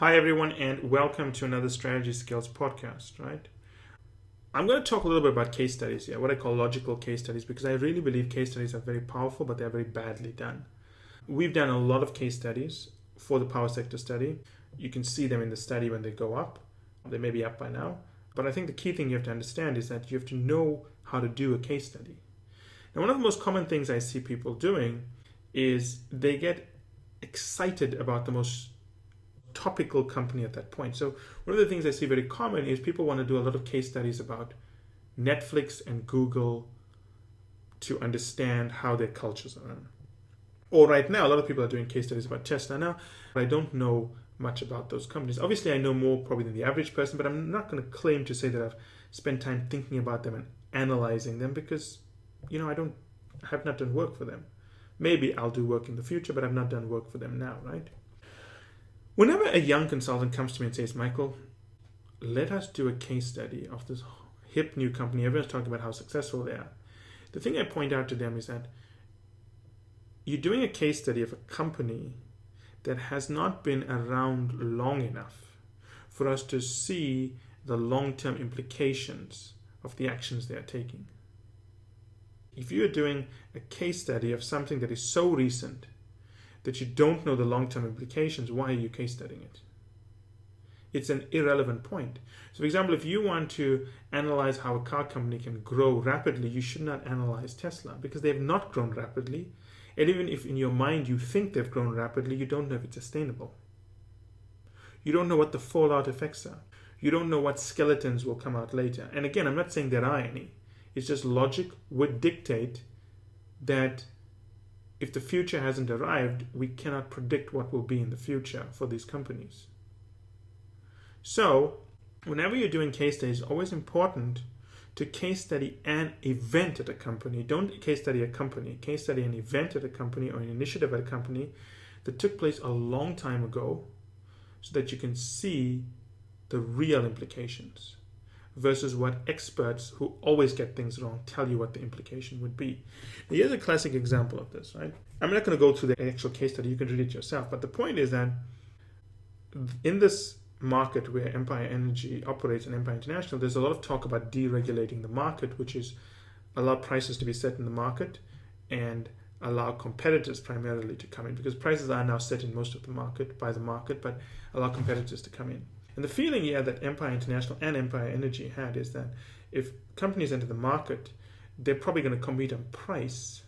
Hi everyone, and welcome to another Strategy Skills podcast, right? I'm going to talk a little bit about case studies here, what I call logical case studies, because I really believe case studies are very powerful, but they're very badly done. We've done a lot of case studies for the power sector study. You can see them in the study when they go up. They may be up by now. But I think the key thing you have to understand is that you have to know how to do a case study. Now, one of the most common things I see people doing is they get excited about the most topical company at that point. So one of the things I see very common is people want to do a lot of case studies about Netflix and Google to understand how their cultures are run. Or right now, a lot of people are doing case studies about Tesla. Now, I don't know much about those companies. Obviously, I know more probably than the average person, but I'm not going to claim to say that I've spent time thinking about them and analyzing them because, I have not done work for them. Maybe I'll do work in the future, but I've not done work for them now, right? Whenever a young consultant comes to me and says, Michael, let us do a case study of this hip new company, everyone's talking about how successful they are. The thing I point out to them is that you're doing a case study of a company that has not been around long enough for us to see the long-term implications of the actions they are taking. If you're doing a case study of something that is so recent that you don't know the long-term implications, why are you case studying it? It's an irrelevant point. So for example, if you want to analyze how a car company can grow rapidly, you should not analyze Tesla because they have not grown rapidly. And even if in your mind you think they've grown rapidly, you don't know if it's sustainable. You don't know what the fallout effects are. You don't know what skeletons will come out later. And again, I'm not saying there are any. It's just logic would dictate that if the future hasn't arrived, we cannot predict what will be in the future for these companies. So, whenever you're doing case studies, it's always important to case study an event at a company. Don't case study a company. Case study an event at a company or an initiative at a company that took place a long time ago so that you can see the real implications versus what experts who always get things wrong tell you what the implication would be. Now, here's a classic example of this, right? I'm not going to go through the actual case study. You can read it yourself. But the point is that in this market where Empire Energy operates and Empire International, there's a lot of talk about deregulating the market, which is allow prices to be set in the market and allow competitors primarily to come in, because prices are now set in most of the market by the market, but allow competitors to come in. And the feeling here that Empire International and Empire Energy had is that if companies enter the market, they're probably going to compete on price,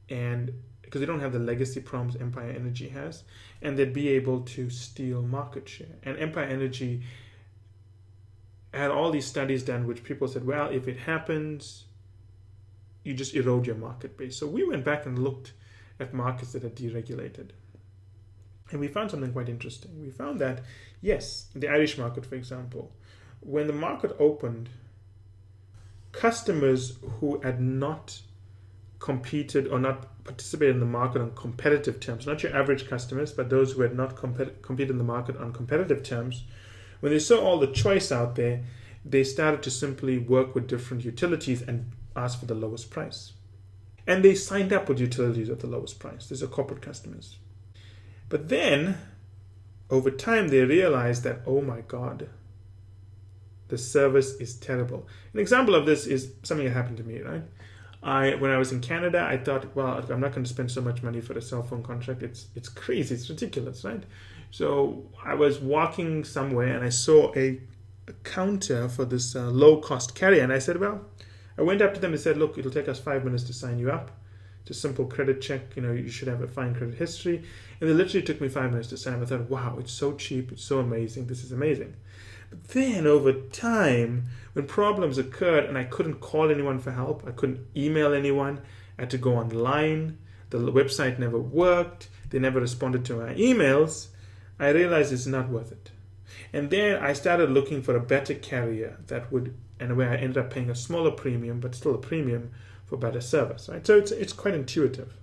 and because they don't have the legacy problems Empire Energy has, and they'd be able to steal market share. And Empire Energy had all these studies done which people said, well, if it happens, you just erode your market base. So we went back and looked at markets that are deregulated. And we found something quite interesting. We found that, yes, in the Irish market, for example, when the market opened, customers who had not competed or not participated in the market on competitive terms, not your average customers, but those who had not competed in the market on competitive terms, when they saw all the choice out there, they started to simply work with different utilities and ask for the lowest price. And they signed up with utilities at the lowest price. These are corporate customers. But then, over time, they realized that, oh my God, the service is terrible. An example of this is something that happened to me, right? When I was in Canada, I thought, well, I'm not going to spend so much money for a cell phone contract. It's crazy. It's ridiculous, right? So I was walking somewhere and I saw a counter for this low-cost carrier. And I said, well, I went up to them and said, look, it'll take us 5 minutes to sign you up. It's a simple credit check. You should have a fine credit history. And it literally took me 5 minutes to sign up. I thought, wow, it's so cheap. It's so amazing. This is amazing. But then over time, when problems occurred and I couldn't call anyone for help, I couldn't email anyone, I had to go online, the website never worked, they never responded to my emails, I realized it's not worth it. And then I started looking for a better carrier that would, and where I ended up paying a smaller premium, but still a premium for better service, right? So it's quite intuitive.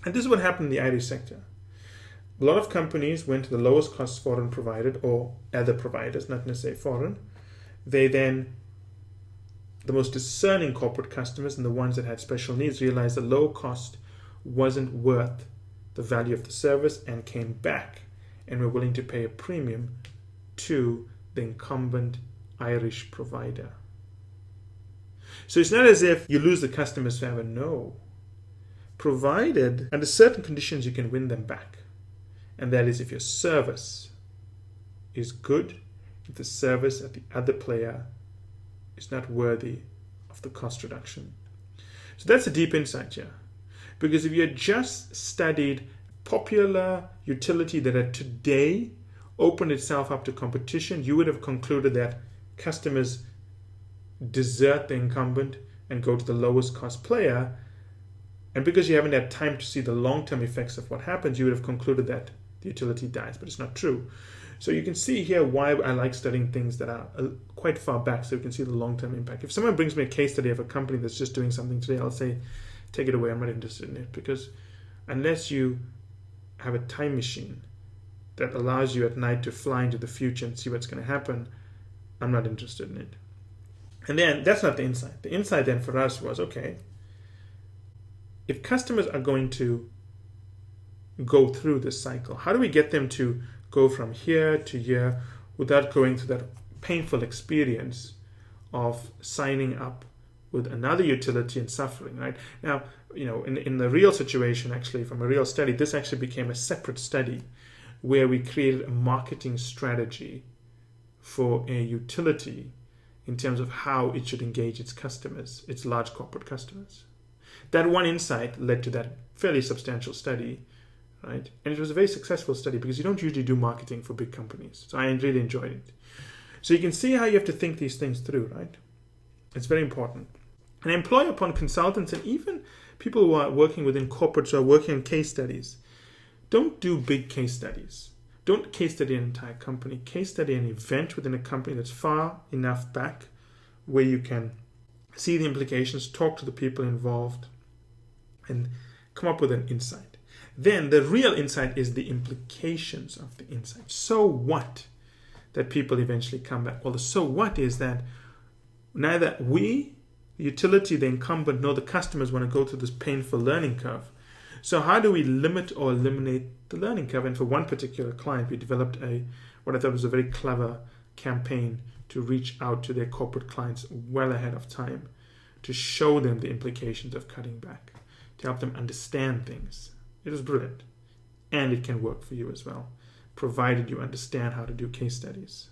And this is what happened in the Irish sector. A lot of companies went to the lowest cost foreign provider or other providers, not necessarily foreign. They then, the most discerning corporate customers and the ones that had special needs, realized the low cost wasn't worth the value of the service and came back and we're willing to pay a premium to the incumbent Irish provider. So it's not as if you lose the customers forever. No. Provided under certain conditions you can win them back. And that is if your service is good, if the service at the other player is not worthy of the cost reduction. So that's a deep insight here. Because if you had just studied popular utility that had today opened itself up to competition, you would have concluded that customers desert the incumbent and go to the lowest cost player. And because you haven't had time to see the long-term effects of what happens, you would have concluded that the utility dies, but it's not true. So you can see here why I like studying things that are quite far back, so you can see the long-term impact. If someone brings me a case study of a company that's just doing something today, I'll say, take it away, I'm not interested in it. Because unless you have a time machine that allows you at night to fly into the future and see what's going to happen, I'm not interested in it. And then that's not the insight. The insight then for us was, okay, if customers are going to go through this cycle, how do we get them to go from here to here without going through that painful experience of signing up with another utility and suffering, right? Now, in the real situation, actually, from a real study, this actually became a separate study where we created a marketing strategy for a utility in terms of how it should engage its customers, its large corporate customers. That one insight led to that fairly substantial study, right? And it was a very successful study because you don't usually do marketing for big companies. So I really enjoyed it. So you can see how you have to think these things through, right? It's very important. And employ upon consultants and even people who are working within corporates or working on case studies, don't do big case studies. Don't case study an entire company. Case study an event within a company that's far enough back where you can see the implications, talk to the people involved, and come up with an insight. Then the real insight is the implications of the insight. So what that people eventually come back? Well, the so what is that neither we, the utility, the incumbent, nor the customers want to go through this painful learning curve. So how do we limit or eliminate the learning curve? And for one particular client, we developed what I thought was a very clever campaign to reach out to their corporate clients well ahead of time, to show them the implications of cutting back, to help them understand things. It was brilliant. And it can work for you as well, provided you understand how to do case studies.